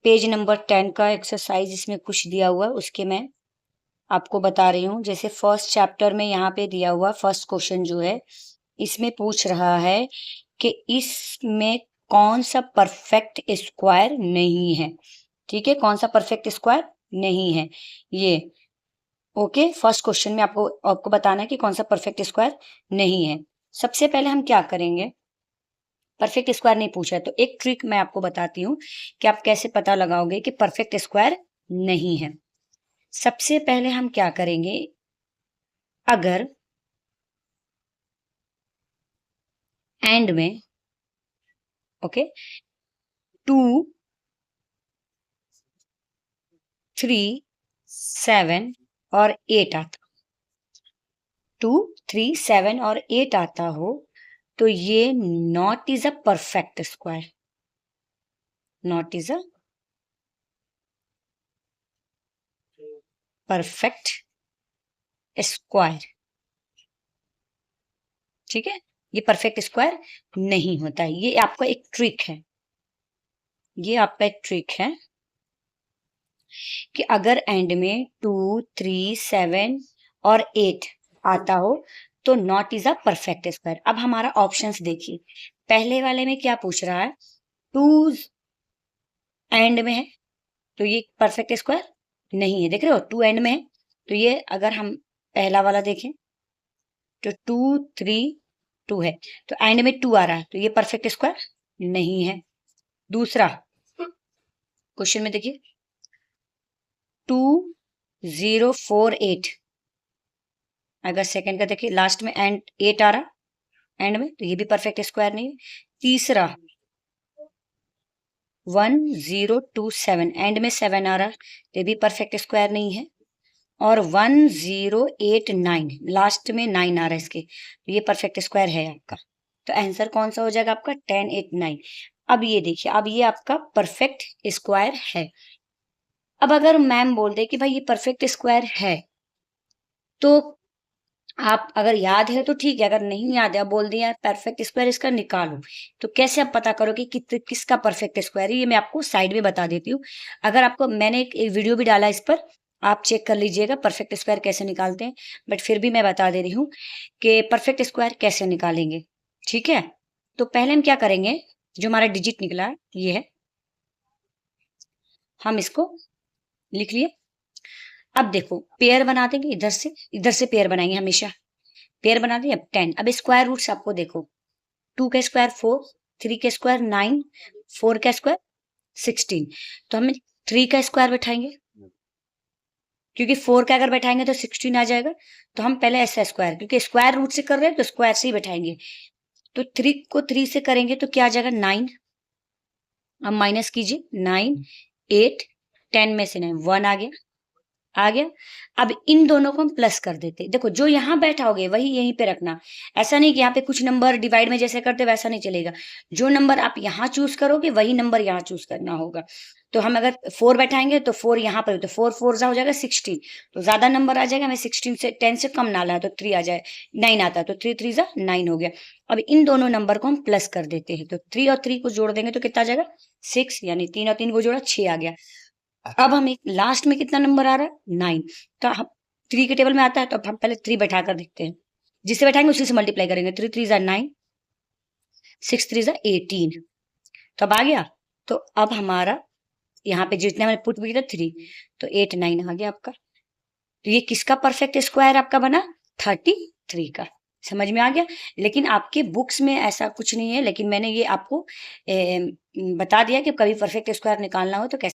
Page number 10 का exercise इसमें कुछ दिया हुआ है, उसके मैं आपको बता रही हूँ। जैसे फर्स्ट चैप्टर में यहाँ पे दिया हुआ फर्स्ट क्वेश्चन जो है, इसमें पूछ रहा है कि इसमें कौन सा परफेक्ट स्क्वायर नहीं है। ठीक है, कौन सा परफेक्ट स्क्वायर नहीं है ये। ओके, फर्स्ट क्वेश्चन में आपको आपको बताना है कि कौन सा परफेक्ट स्क्वायर नहीं है। सबसे पहले हम क्या करेंगे, परफेक्ट स्क्वायर नहीं पूछा है तो एक ट्रिक मैं आपको बताती हूँ कि आप कैसे पता लगाओगे कि परफेक्ट स्क्वायर नहीं है। सबसे पहले हम क्या करेंगे, अगर एंड में ओके 2 3 7 और 8 आता, 2 3 7 और 8 आता हो तो ये not is a perfect square, not is a perfect square. ठीक है, ये परफेक्ट स्क्वायर नहीं होता है। ये आपका एक ट्रिक है, ये आपका एक ट्रिक है कि अगर एंड में 2 3 7 और 8 आता हो तो not is a perfect square. अब हमारा ऑप्शंस देखिए, पहले वाले में क्या पूछ रहा है, 2 एंड में है तो ये परफेक्ट स्क्वायर नहीं है। देख रहे हो 2 एंड में है, तो ये अगर हम पहला वाला देखें तो 2 3 2 है, तो एंड में 2 आ रहा है तो ये परफेक्ट स्क्वायर नहीं है। दूसरा क्वेश्चन में देखिए 2 0 4 8, अगर सेकंड का देखिए लास्ट में एंड 8 आ रहा एंड में तो ये भी परफेक्ट स्क्वायर नहीं है। तीसरा 1 0 2 7, एंड में 7 आ रहा तो ये भी परफेक्ट स्क्वायर नहीं है। और 1 0 8 9, लास्ट में 9 आ रहा है इसके, तो ये परफेक्ट स्क्वायर है आपका। तो आंसर कौन सा हो जाएगा आपका, 10 8 9। अब ये देखिए, अब ये आपका परफेक्ट स्क्वायर है। अब अगर मैम बोल दे कि भाई ये परफेक्ट स्क्वायर है, तो आप अगर याद है तो ठीक है, अगर नहीं याद है, बोल दिया परफेक्ट स्क्वायर इसका निकालो, तो कैसे आप पता करोगे कि किसका परफेक्ट स्क्वायर है, ये मैं आपको साइड में बता देती हूँ। अगर आपको मैंने एक वीडियो भी डाला इस पर, आप चेक कर लीजिएगा परफेक्ट स्क्वायर कैसे निकालते हैं। बट फिर भी मैं बता दे रही हूँ कि परफेक्ट स्क्वायर कैसे निकालेंगे। ठीक है, तो पहले हम क्या करेंगे, जो हमारा डिजिट निकला है ये है, हम इसको लिख लिए। अब देखो पेयर बना देंगे, इधर से पेयर बनाएंगे हमेशा, पेयर बना दिए। अब 10, अब स्क्वायर रूट्स आपको देखो, 2 का स्क्वायर 4, 3 का स्क्वायर 9, 4 का स्क्वायर 16, तो हम 3 का स्क्वायर बैठाएंगे, क्योंकि 4 का अगर बैठाएंगे तो 16 आ जाएगा। तो हम पहले ऐसा स्क्वायर, क्योंकि स्क्वायर रूट से कर रहे हैं तो स्क्वायर से ही बैठाएंगे। तो 3 को 3 से करेंगे तो क्या आ जाएगा, 9। अब माइनस कीजिए, 9 8 10 में से 9 1 आ गया। अब इन दोनों को हम प्लस कर देते, देखो जो यहाँ बैठा होगे वही यहीं पे रखना। ऐसा नहीं कि यहाँ पे कुछ नंबर डिवाइड में जैसे करते वैसा नहीं चलेगा, जो नंबर आप यहाँ चूज करोगे वही नंबर यहाँ चूज करना होगा। तो हम अगर 4 बैठाएंगे तो 4 यहाँ पर, तो 4 4 जा हो जाएगा 16, तो ज्यादा नंबर आ जाएगा। हमें 16 से 10 से कम ना लाए तो 3 आ जाए, 9 आता है, तो 3 3 जा 9 हो गया। अब इन दोनों नंबर को हम प्लस कर देते हैं, तो 3 और 3 को जोड़ देंगे तो कितना आ जाएगा, 6, यानी 3 और 3 को जोड़ा 6 आ गया। अब हम एक लास्ट में कितना नंबर आ रहा है, 9, तो हम 3 के टेबल में आता है तो अब हम पहले 3 बैठा कर देखते हैं, जिससे बैठाएंगे उसी से मल्टीप्लाई करेंगे। 3 3 जा 9, 6 3 जा 18, तो अब आ गया। तो अब हमारा यहाँ पे जितने मैंने पुट भी किया 3, तो 8 9 आ गया आपका। तो ये किसका परफेक्ट स्क्वायर आपका बना, 33 का। समझ में आ गया। लेकिन आपके बुक्स में ऐसा कुछ नहीं है, लेकिन मैंने ये आपको बता दिया कि कभी परफेक्ट स्क्वायर निकालना हो तो कैसे